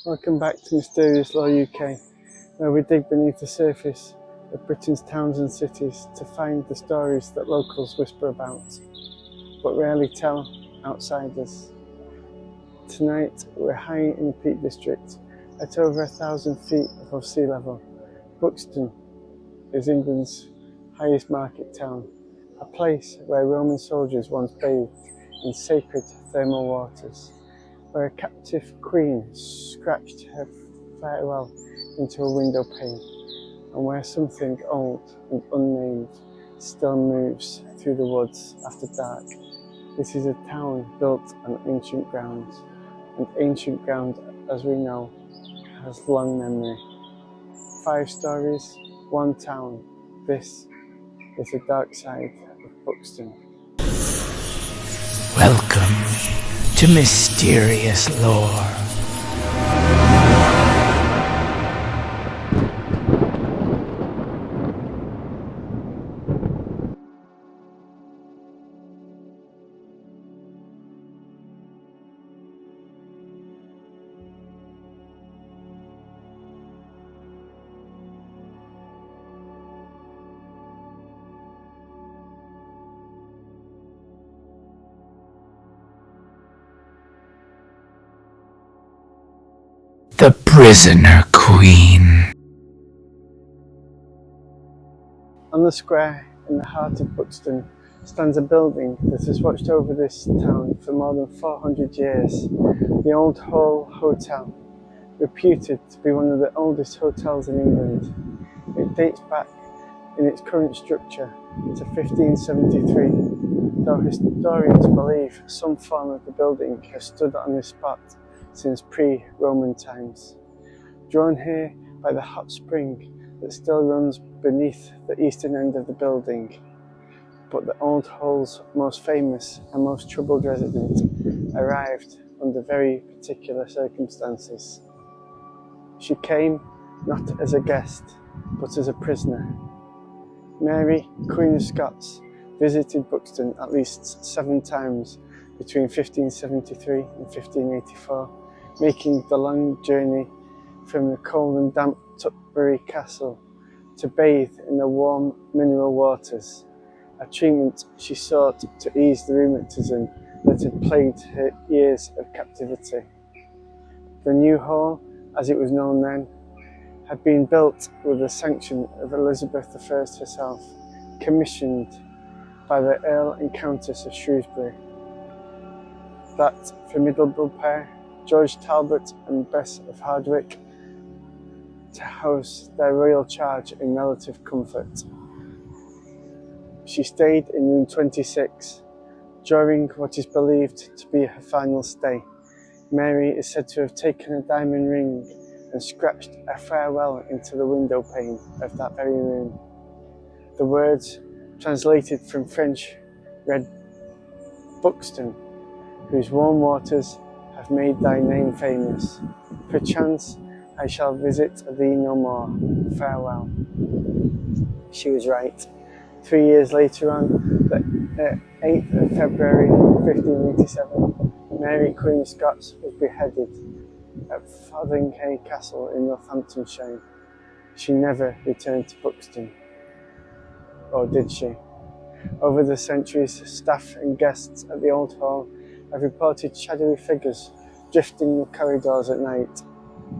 Welcome back to Mysterious Law UK, where we dig beneath the surface of Britain's towns and cities to find the stories that locals whisper about, but rarely tell outsiders. Tonight we're high in the Peak District, at over 1,000 feet above sea level. Buxton is England's highest market town, a place where Roman soldiers once bathed in sacred thermal waters, where a captive queen scratched her farewell into a window pane, and where something old and unnamed still moves through the woods after dark. This is a town built on ancient ground, and ancient ground, as we know, has long memory. 5 stories, 1 town. This is the dark side of Buxton. Welcome to Mysterious Lore. The Prisoner Queen. On the square in the heart of Buxton stands a building that has watched over this town for more than 400 years, the Old Hall Hotel, reputed to be one of the oldest hotels in England. It dates back in its current structure to 1573, though historians believe some form of the building has stood on this spot since pre-Roman times. Drawn here by the hot spring that still runs beneath the eastern end of the building. But the Old Hall's most famous and most troubled resident arrived under very particular circumstances. She came not as a guest, but as a prisoner. Mary, Queen of Scots, visited Buxton at least 7 times between 1573 and 1584, making the long journey from the cold and damp Tutbury Castle to bathe in the warm mineral waters, a treatment she sought to ease the rheumatism that had plagued her years of captivity. The new hall, as it was known then, had been built with the sanction of Elizabeth I herself, commissioned by the Earl and Countess of Shrewsbury. That formidable pair, George Talbot and Bess of Hardwick, to house their royal charge in relative comfort. She stayed in room 26 during what is believed to be her final stay. Mary is said to have taken a diamond ring and scratched a farewell into the window pane of that very room. The words, translated from French, read, "Buxton, whose warm waters have made thy name famous. Perchance I shall visit thee no more. Farewell." She was right. 3 years later, on the 8th of February 1587, Mary, Queen of Scots, was beheaded at Fotheringhay Castle in Northamptonshire. She never returned to Buxton. Or did she? Over the centuries, staff and guests at the Old Hall have reported shadowy figures drifting the corridors at night,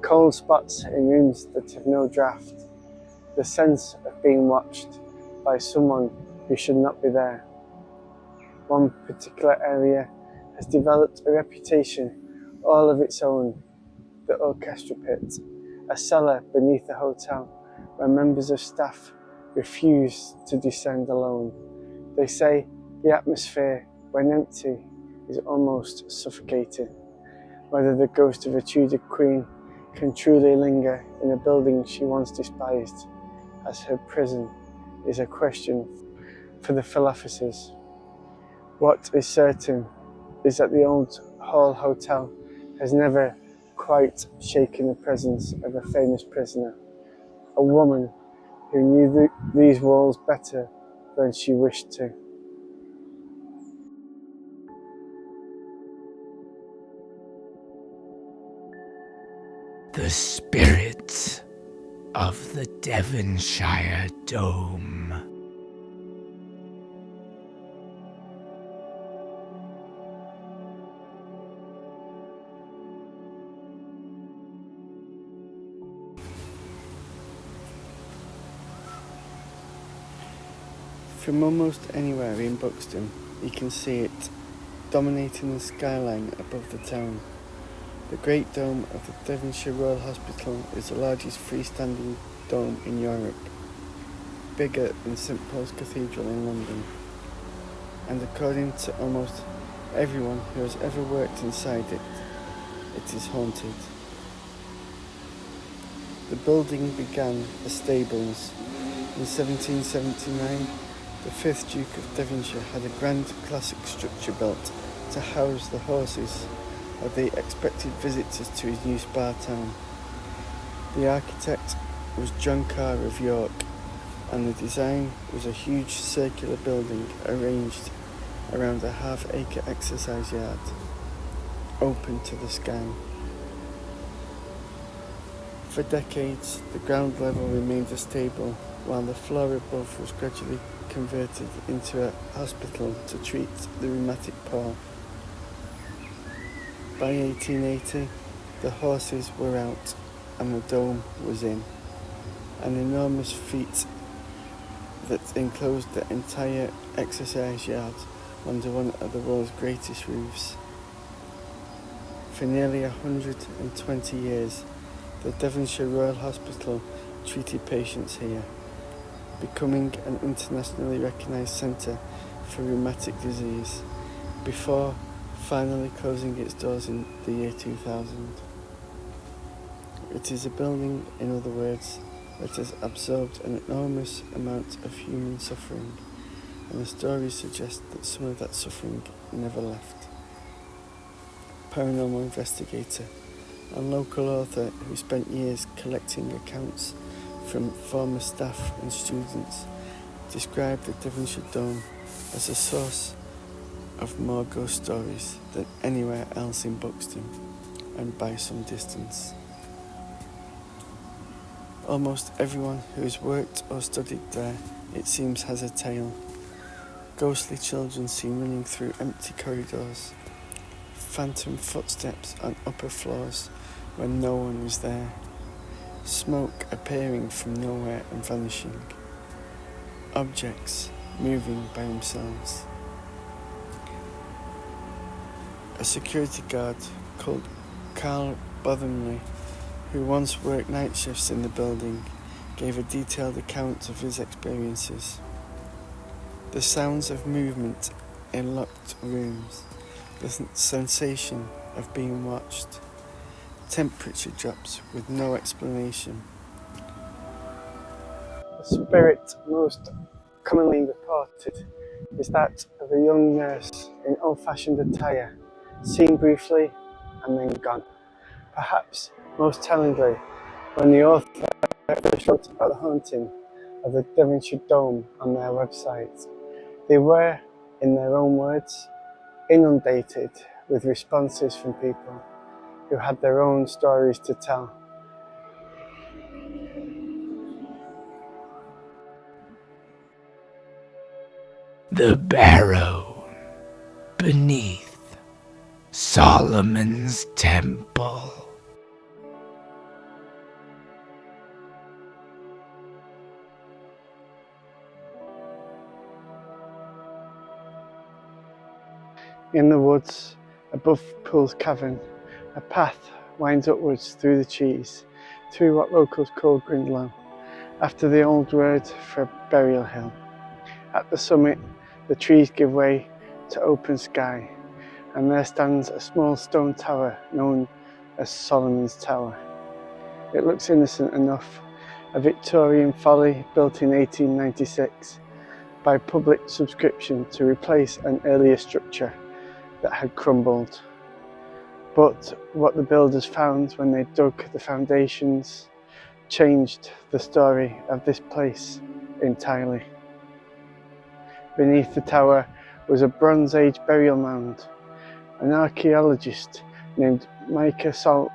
cold spots in rooms that have no draught, the sense of being watched by someone who should not be there. One particular area has developed a reputation all of its own, the orchestra pit, a cellar beneath the hotel where members of staff refuse to descend alone. They say the atmosphere, when empty, is almost suffocating. Whether the ghost of a Tudor queen can truly linger in a building she once despised as her prison is a question for the philosophers. What is certain is that the Old Hall Hotel has never quite shaken the presence of a famous prisoner, a woman who knew these walls better than she wished to. The spirits of the Devonshire Dome. From almost anywhere in Buxton, you can see it, dominating the skyline above the town. The Great Dome of the Devonshire Royal Hospital is the largest freestanding dome in Europe, bigger than St Paul's Cathedral in London, and according to almost everyone who has ever worked inside it, it is haunted. The building began as stables. In 1779, the 5th Duke of Devonshire had a grand classic structure built to house the horses of the expected visitors to his new spa town. The architect was John Carr of York, and the design was a huge circular building arranged around a half-acre exercise yard, open to the sky. For decades, the ground level remained a stable, while the floor above was gradually converted into a hospital to treat the rheumatic poor. By 1880, the horses were out and the dome was in, an enormous feat that enclosed the entire exercise yard under one of the world's greatest roofs. For nearly 120 years, the Devonshire Royal Hospital treated patients here, becoming an internationally recognised centre for rheumatic disease, before finally closing its doors in the year 2000. It is a building, in other words, that has absorbed an enormous amount of human suffering, and the stories suggest that some of that suffering never left. Paranormal investigator and local author who spent years collecting accounts from former staff and students described the Devonshire Dome as a source of more ghost stories than anywhere else in Buxton, and by some distance. Almost everyone who has worked or studied there, it seems, has a tale. Ghostly children seen running through empty corridors, phantom footsteps on upper floors when no one is there, smoke appearing from nowhere and vanishing, objects moving by themselves. A security guard called Carl Bothamley, who once worked night shifts in the building, gave a detailed account of his experiences. The sounds of movement in locked rooms, the sensation of being watched, temperature drops with no explanation. The spirit most commonly reported is that of a young nurse in old-fashioned attire, seen briefly and then gone. Perhaps most tellingly, when the author first wrote about the haunting of the Devonshire Dome on their website, they were, in their own words, inundated with responses from people who had their own stories to tell. The Barrow beneath Solomon's Temple. In the woods, above Poole's Cavern, a path winds upwards through the trees, through what locals call Grindlow, after the old word for burial hill. At the summit, the trees give way to open sky, and there stands a small stone tower known as Solomon's Tower. It looks innocent enough, a Victorian folly built in 1896 by public subscription to replace an earlier structure that had crumbled. But what the builders found when they dug the foundations changed the story of this place entirely. Beneath the tower was a Bronze Age burial mound. An archaeologist named Micah Salt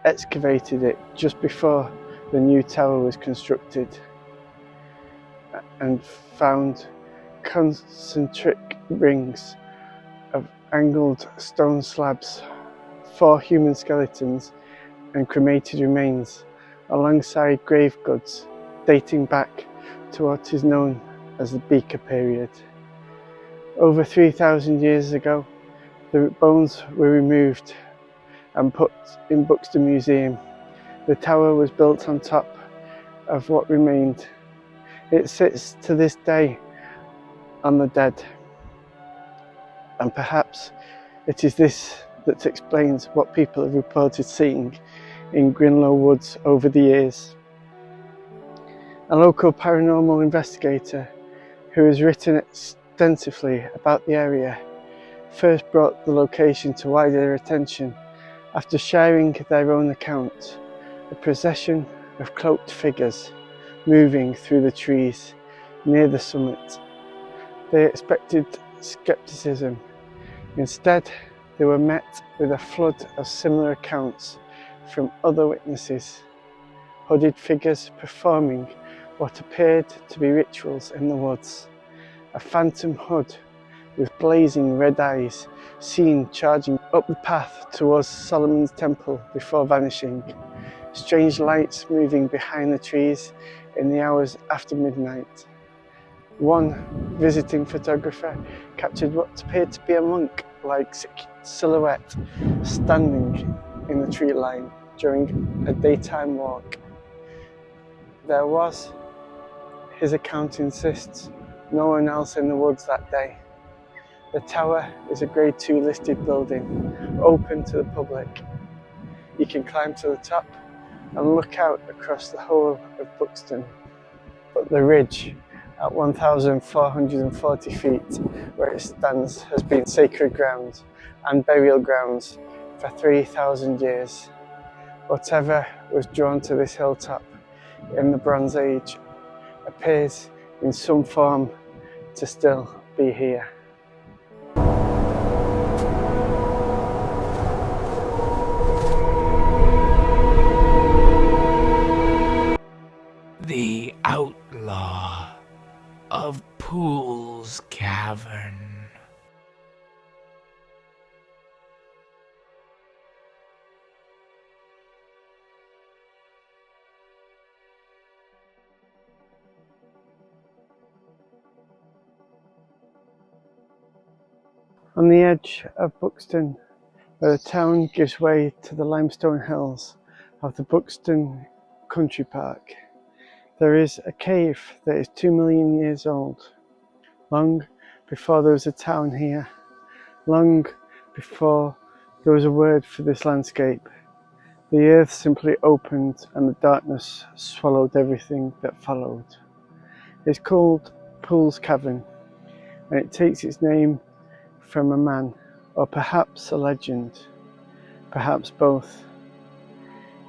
excavated it just before the new tower was constructed and found concentric rings of angled stone slabs, 4 human skeletons and cremated remains, alongside grave goods dating back to what is known as the Beaker period. Over 3,000 years ago, the bones were removed and put in Buxton Museum. The tower was built on top of what remained. It sits to this day on the dead, and perhaps it is this that explains what people have reported seeing in Grinlow Woods over the years. A local paranormal investigator who has written extensively about the area first brought the location to wider attention after sharing their own account: a procession of cloaked figures moving through the trees near the summit. They expected skepticism. Instead, they were met with a flood of similar accounts from other witnesses. Hooded figures performing what appeared to be rituals in the woods. A phantom hood with blazing red eyes seen charging up the path towards Solomon's temple before vanishing. Strange lights moving behind the trees in the hours after midnight. One visiting photographer captured what appeared to be a monk-like silhouette standing in the tree line during a daytime walk. There was, his account insists, no one else in the woods that day. The tower is a Grade 2 listed building, open to the public. You can climb to the top and look out across the whole of Buxton. But the ridge at 1,440 feet where it stands has been sacred ground and burial grounds for 3,000 years. Whatever was drawn to this hilltop in the Bronze Age appears in some form to still be here. The Outlaw of Poole's Cavern. On the edge of Buxton, where the town gives way to the limestone hills of the Buxton Country Park, there is a cave that is 2 million years old. Long before there was a town here, long before there was a word for this landscape, the earth simply opened and the darkness swallowed everything that followed. It's called Poole's Cavern, and it takes its name from a man, or perhaps a legend, perhaps both.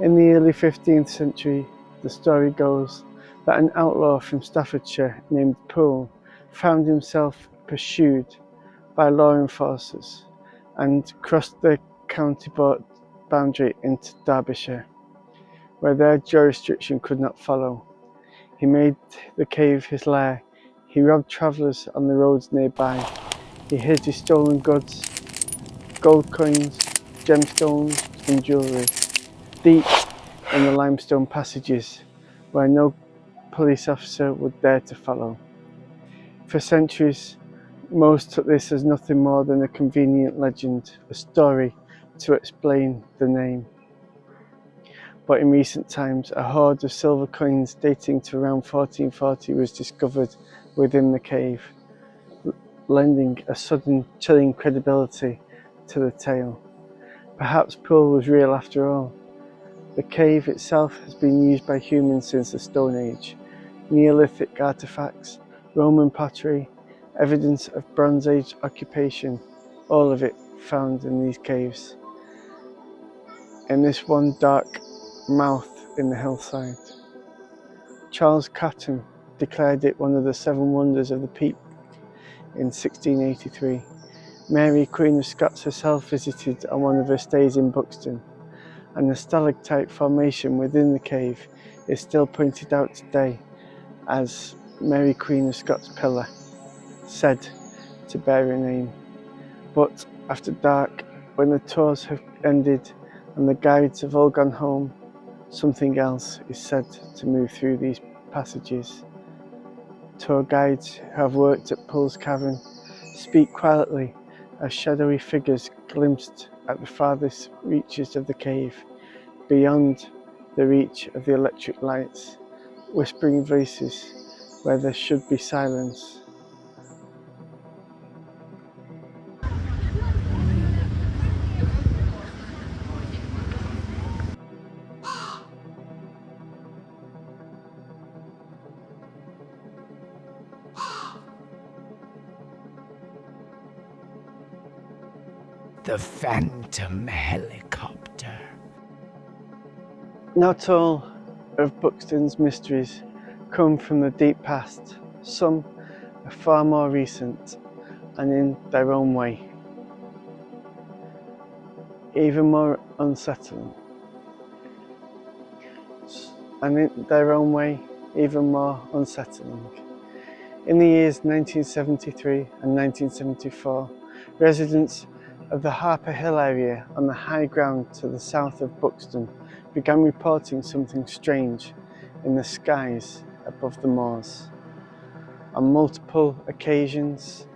In the early 15th century, the story goes that an outlaw from Staffordshire named Poole found himself pursued by law enforcers and crossed the county boundary into Derbyshire, where their jurisdiction could not follow. He made the cave his lair. He robbed travellers on the roads nearby. He hid his stolen goods, gold coins, gemstones and jewellery, deep in the limestone passages where no police officer would dare to follow. For centuries, most took this as nothing more than a convenient legend, a story to explain the name. But in recent times, a hoard of silver coins dating to around 1440 was discovered within the cave, lending a sudden chilling credibility to the tale. Perhaps Poole was real after all. The cave itself has been used by humans since the Stone Age. Neolithic artefacts, Roman pottery, evidence of Bronze Age occupation, all of it found in these caves. In this one dark mouth in the hillside. Charles Cotton declared it one of the 7 wonders of the peak in 1683. Mary, Queen of Scots herself visited on one of her stays in Buxton. and the stalactite formation within the cave is still pointed out today as Mary Queen of Scots Pillar, said to bear a name. But after dark, when the tours have ended and the guides have all gone home, something else is said to move through these passages. Tour guides who have worked at Poole's Cavern speak quietly as shadowy figures glimpsed at the farthest reaches of the cave, beyond the reach of the electric lights, whispering voices where there should be silence. The phantom helicopter. Not all of Buxton's mysteries come from the deep past. Some are far more recent and in their own way even more unsettling. In the years 1973 and 1974, residents of the Harpur Hill area on the high ground to the south of Buxton began reporting something strange in the skies above the moors. On multiple occasions,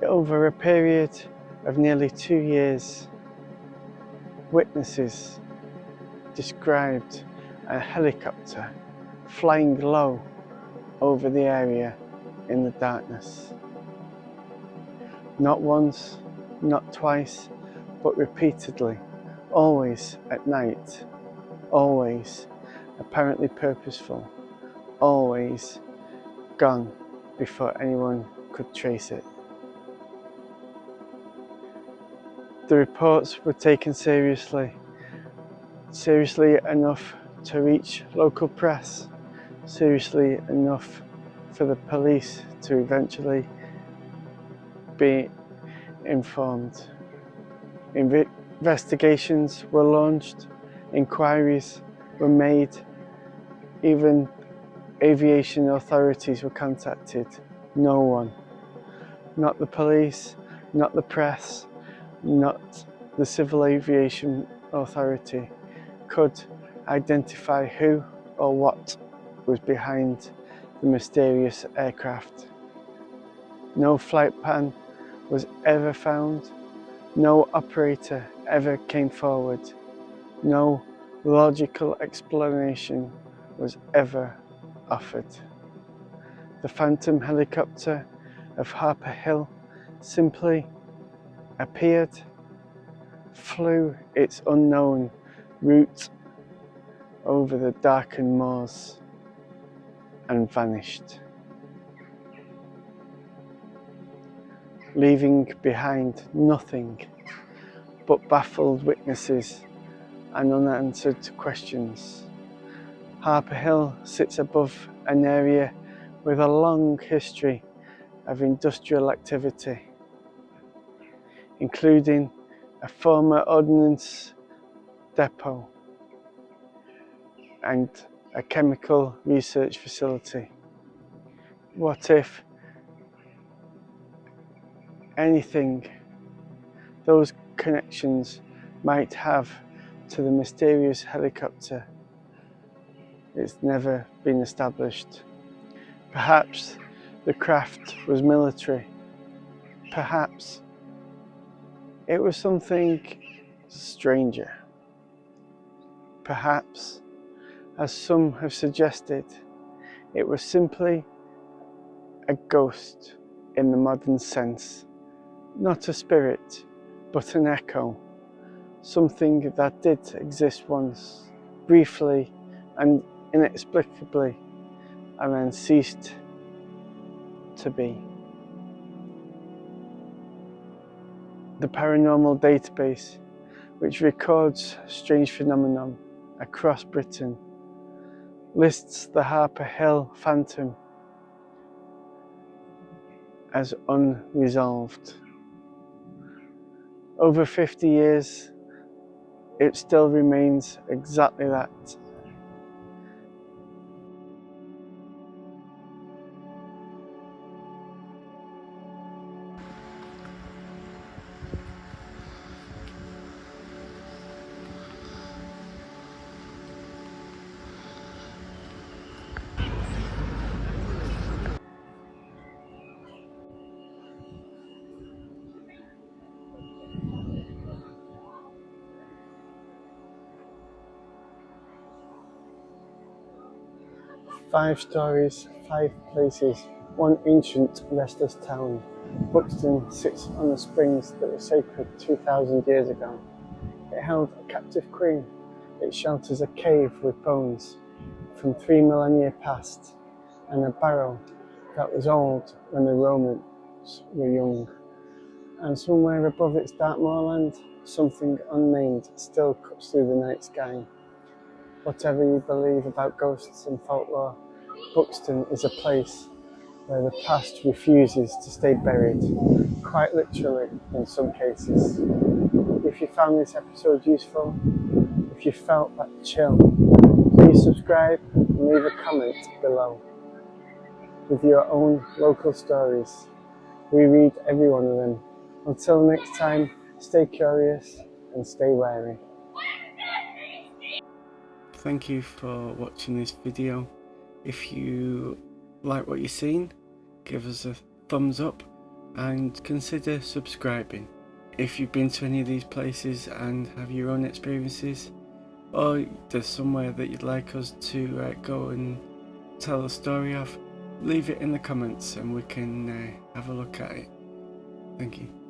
over a period of nearly 2 years, witnesses described a helicopter flying low over the area in the darkness. Not once, not twice, but repeatedly, always at night, always apparently purposeful, always gone before anyone could trace it. The reports were taken seriously enough to reach local press, seriously enough for the police to eventually be informed. Investigations were launched, inquiries were made, even aviation authorities were contacted. No one, not the police, not the press, not the Civil Aviation Authority, could identify who or what was behind the mysterious aircraft. No flight plan was ever found, no operator ever came forward, no logical explanation was ever offered. The phantom helicopter of Harpur Hill simply appeared, flew its unknown route over the darkened moors and vanished, leaving behind nothing but baffled witnesses and unanswered questions. Harpur Hill sits above an area with a long history of industrial activity, including a former ordnance depot and a chemical research facility. What if anything those connections might have to the mysterious helicopter? It's never been established. Perhaps the craft was military. Perhaps it was something stranger. Perhaps, as some have suggested, it was simply a ghost in the modern sense. Not a spirit, but an echo. Something that did exist once, briefly and inexplicably, and then ceased to be. The Paranormal database, which records strange phenomenon across Britain, lists the Harpur Hill phantom as unresolved. Over 50 years, it still remains exactly that. Five stories, five places, one ancient restless town. Buxton sits on the springs that were sacred 2,000 years ago. It held a captive queen. It shelters a cave with bones from 3 millennia past, and a barrow that was old when the Romans were young. And somewhere above its dark moorland, something unnamed still cuts through the night sky. Whatever you believe about ghosts and folklore, Buxton is a place where the past refuses to stay buried, quite literally in some cases. If you found this episode useful, if you felt that chill, please subscribe and leave a comment below with your own local stories. We read every one of them. Until next time, stay curious and stay wary. Thank you for watching this video. If you like what you've seen, give us a thumbs up and consider subscribing. If you've been to any of these places and have your own experiences, or there's somewhere that you'd like us to go and tell a story of, leave it in the comments and we can have a look at it. Thank you.